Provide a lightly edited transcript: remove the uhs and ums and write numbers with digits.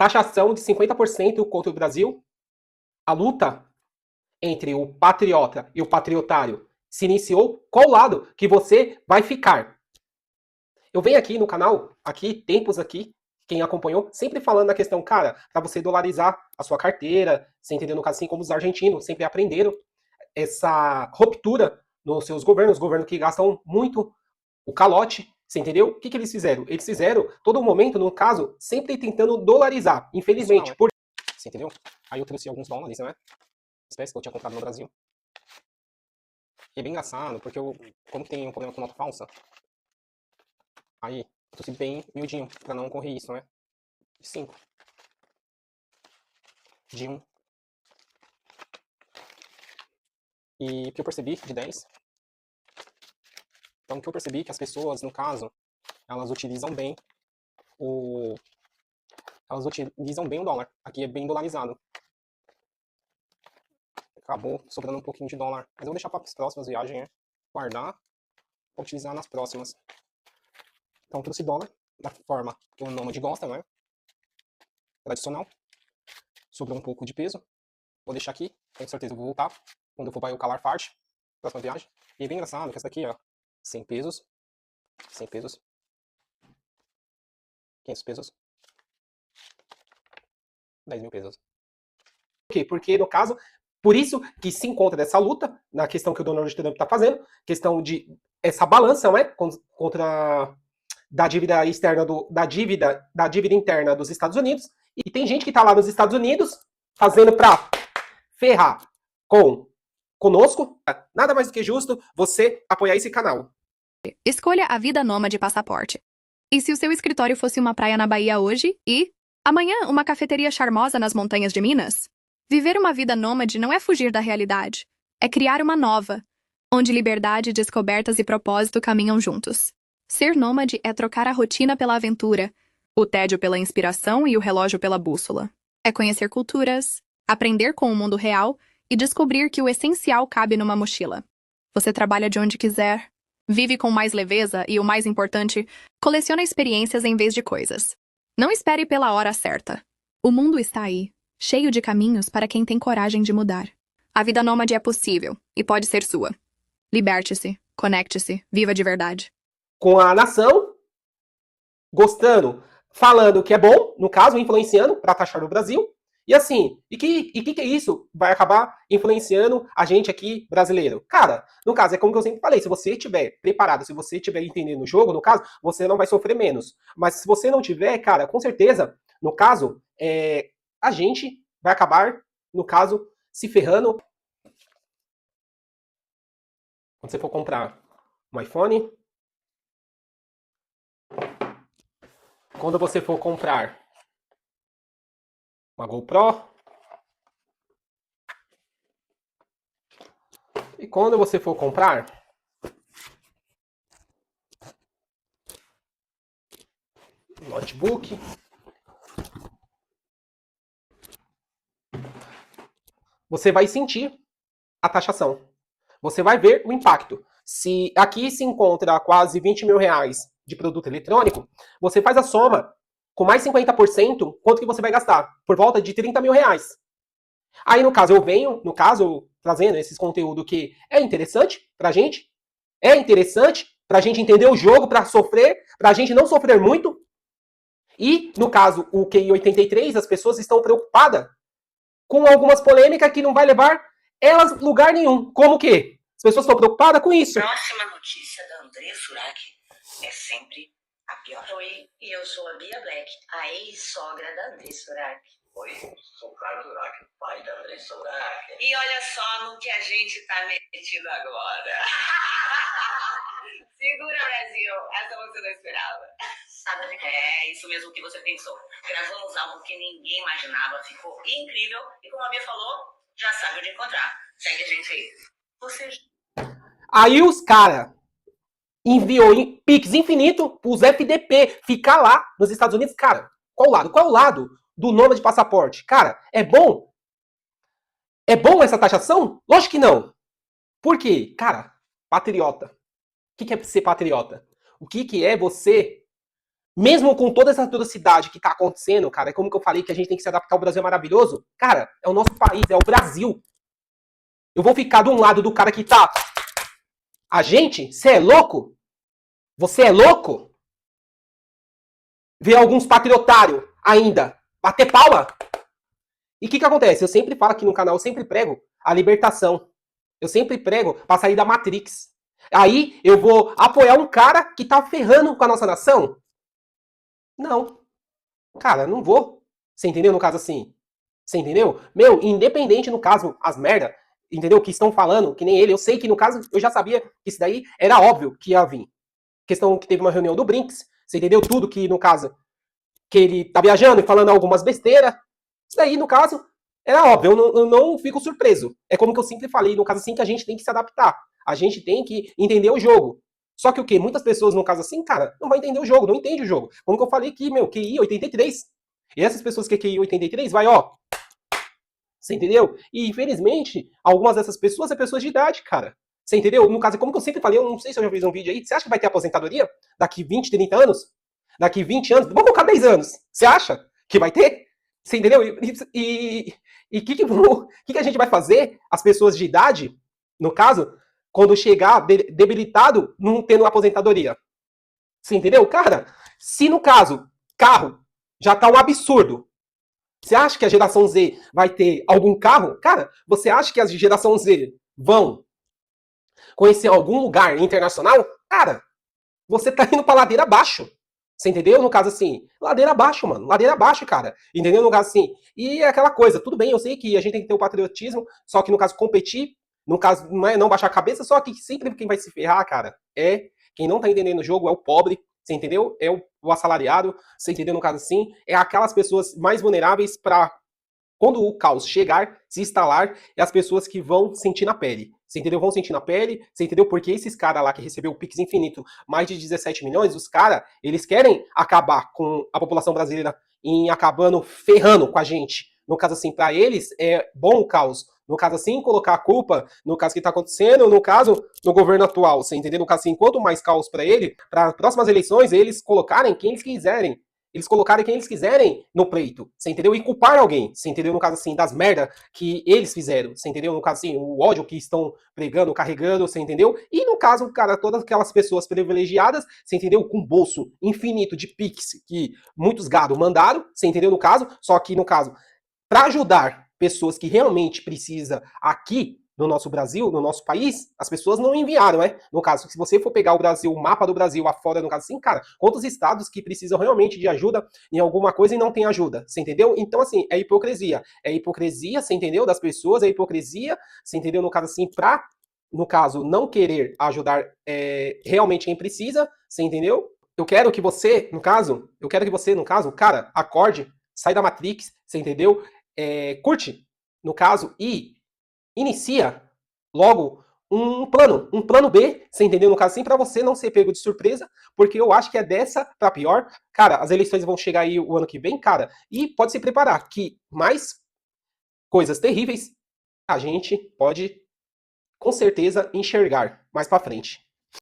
taxação de 50% contra o Brasil. A luta entre o patriota e o patriotário se iniciou. Qual lado que você vai ficar? Eu venho aqui no canal, tempos aqui, quem acompanhou, sempre falando na questão, cara, para você dolarizar a sua carteira, você entendeu? No caso, assim como os argentinos sempre aprenderam essa ruptura nos seus governos que gastam muito o calote, você entendeu? O que eles fizeram? Eles fizeram, todo momento, no caso, sempre tentando dolarizar. Infelizmente, por... Você entendeu? Aí eu trouxe alguns dólares, né? Espécie que eu tinha comprado no Brasil. E é bem engraçado, porque eu, como tem um problema com nota falsa, aí eu trouxe bem miudinho, pra não correr isso, né? De 5. De 1. E o que eu percebi de 10. Então o que eu percebi que as pessoas, no caso, elas utilizam bem o... Elas utilizam bem o dólar. Aqui é bem dolarizado. Acabou sobrando um pouquinho de dólar. Mas eu vou deixar para as próximas viagens, né? Guardar. Vou utilizar nas próximas. Então trouxe dólar da forma que o nômade gosta, né? Tradicional. Sobrou um pouco de peso. Vou deixar aqui. Com certeza eu vou voltar. Quando eu for para o Calar Fart. Próxima viagem. E é bem engraçado que essa daqui, ó. 100 pesos. 100 pesos. 500 pesos. 10 mil pesos. Por quê? Porque, no caso, por isso que se encontra nessa luta, na questão que o Donald Trump está fazendo, questão de essa balança, né, contra da dívida externa, da dívida interna dos Estados Unidos, e tem gente que está lá nos Estados Unidos fazendo para ferrar conosco. Nada mais do que justo você apoiar esse canal. Escolha a vida nômade passaporte. E se o seu escritório fosse uma praia na Bahia hoje e amanhã uma cafeteria charmosa nas montanhas de Minas? Viver uma vida nômade não é fugir da realidade, é criar uma nova, onde liberdade, descobertas e propósito caminham juntos. Ser nômade é trocar a rotina pela aventura, o tédio pela inspiração e o relógio pela bússola. É conhecer culturas, aprender com o mundo real e descobrir que o essencial cabe numa mochila. Você trabalha de onde quiser, vive com mais leveza e, o mais importante, coleciona experiências em vez de coisas. Não espere pela hora certa. O mundo está aí, cheio de caminhos para quem tem coragem de mudar. A vida nômade é possível e pode ser sua. Liberte-se, conecte-se, viva de verdade. Com a nação, gostando, falando que é bom, no caso, influenciando para taxar o Brasil. E assim, que é isso? Vai acabar influenciando a gente aqui, brasileiro. Cara, no caso, é como que eu sempre falei, se você estiver preparado, se você estiver entendendo o jogo, no caso, você não vai sofrer menos. Mas se você não tiver, cara, com certeza, no caso, a gente vai acabar, no caso, se ferrando. Quando você for comprar um iPhone, quando você for comprar uma GoPro, e quando você for comprar um notebook, você vai sentir a taxação. Você vai ver o impacto. Se aqui se encontra quase 20 mil reais de produto eletrônico, você faz a soma com mais 50%, quanto que você vai gastar? Por volta de 30 mil reais. Aí, no caso, eu venho, no caso, trazendo esses conteúdos que é interessante pra gente, é interessante pra gente entender o jogo, pra sofrer, pra gente não sofrer muito. E, no caso, o QI 83, as pessoas estão preocupadas com algumas polêmicas que não vai levar elas lugar nenhum. Como que? As pessoas estão preocupadas com isso. Próxima notícia da André Surak é sempre a pior. Oi, e eu sou a Bia Black, a ex-sogra da André Surak. Oi, sou o Carlos Surak, pai da André Surak. E olha só no que a gente tá metido agora. Segura, Brasil, essa você não esperava. Sabe? É isso mesmo que você pensou. Gravamos algo que ninguém imaginava, ficou incrível. E como a Bia falou, já sabe onde encontrar. Segue a gente aí. Você... Aí os caras enviou em Pix infinito pros FDP ficar lá nos Estados Unidos. Cara, qual o lado? Qual é o lado do nome de passaporte? Cara, é bom? É bom essa taxação? Lógico que não. Por quê? Cara, patriota. O que é ser patriota? O que é você Mesmo com toda essa atrocidade que tá acontecendo, cara, é como que eu falei que a gente tem que se adaptar, o Brasil é maravilhoso. Cara, é o nosso país, é o Brasil. Eu vou ficar de um lado do cara que tá... A gente? Você é louco? Você é louco? Ver alguns patriotários ainda bater palma? E o que acontece? Eu sempre falo aqui no canal, eu sempre prego a libertação. Eu sempre prego pra sair da Matrix. Aí eu vou apoiar um cara que tá ferrando com a nossa nação? Não. Cara, não vou. Você entendeu no caso assim? Você entendeu? Meu, independente no caso, as merda, entendeu? Que estão falando, que nem ele, eu sei que no caso, eu já sabia que isso daí era óbvio que ia vir. Questão que teve uma reunião do Brinks, você entendeu tudo que no caso, que ele tá viajando e falando algumas besteiras. Isso daí, no caso, era óbvio, eu não fico surpreso. É como que eu sempre falei, no caso assim, que a gente tem que se adaptar. A gente tem que entender o jogo. Só que o quê? Muitas pessoas, no caso assim, cara, não vai entender o jogo, não entende o jogo. Como que eu falei aqui, meu, QI 83. E essas pessoas que é QI 83, vai, ó. Você entendeu? E, infelizmente, algumas dessas pessoas são pessoas de idade, cara. Você entendeu? No caso, como que eu sempre falei, eu não sei se eu já fiz um vídeo aí, você acha que vai ter aposentadoria daqui 20, 30 anos? Daqui 20 anos? Vamos colocar 10 anos. Você acha que vai ter? Você entendeu? E o que a gente vai fazer, as pessoas de idade, no caso, quando chegar debilitado, não tendo aposentadoria? Você entendeu? Cara, se no caso, carro já tá um absurdo. Você acha que a geração Z vai ter algum carro? Cara, você acha que a geração Z vão conhecer algum lugar internacional? Cara, você tá indo pra ladeira abaixo. Você entendeu? No caso assim, ladeira abaixo, mano. Ladeira abaixo, cara. Entendeu? No caso assim. E é aquela coisa, tudo bem, eu sei que a gente tem que ter o patriotismo, só que no caso competir, no caso não é não baixar a cabeça, só que sempre quem vai se ferrar, cara, é quem não tá entendendo o jogo, é o pobre, você entendeu? É o assalariado, você entendeu? No caso assim, é aquelas pessoas mais vulneráveis para quando o caos chegar, se instalar, é as pessoas que vão sentir na pele. Você entendeu? Vão sentir na pele, você entendeu? Porque esses caras lá que recebeu o Pix Infinito, mais de 17 milhões, os caras, eles querem acabar com a população brasileira em acabando ferrando com a gente. No caso assim, para eles é bom o caos. No caso assim, colocar a culpa no caso que está acontecendo, no caso, no governo atual. Você entendeu? No caso assim, quanto mais caos para ele, para as próximas eleições, eles colocarem quem eles quiserem. Eles colocarem quem eles quiserem no pleito, você entendeu? E culpar alguém, você entendeu? No caso assim, das merda que eles fizeram, você entendeu? No caso assim, o ódio que estão pregando, carregando, você entendeu? E no caso, cara, todas aquelas pessoas privilegiadas, você entendeu? Com bolso infinito de Pix que muitos gado mandaram, você entendeu? No caso, só que no caso, para ajudar pessoas que realmente precisa aqui no nosso Brasil, no nosso país, as pessoas não enviaram, né? No caso, se você for pegar o Brasil, o mapa do Brasil afora, no caso assim, cara, quantos estados que precisam realmente de ajuda em alguma coisa e não tem ajuda, você entendeu? Então, assim, é hipocrisia. É hipocrisia, você entendeu? Das pessoas, é hipocrisia, você entendeu? No caso assim, pra, no caso, não querer ajudar realmente quem precisa, você entendeu? Eu quero que você, no caso, cara, acorde, sai da Matrix, você entendeu? Curte, no caso, e inicia logo um plano B, você entendeu? No caso assim, para você não ser pego de surpresa, porque eu acho que é dessa para pior. Cara, as eleições vão chegar aí o ano que vem, cara, e pode se preparar que mais coisas terríveis a gente pode com certeza enxergar mais para frente.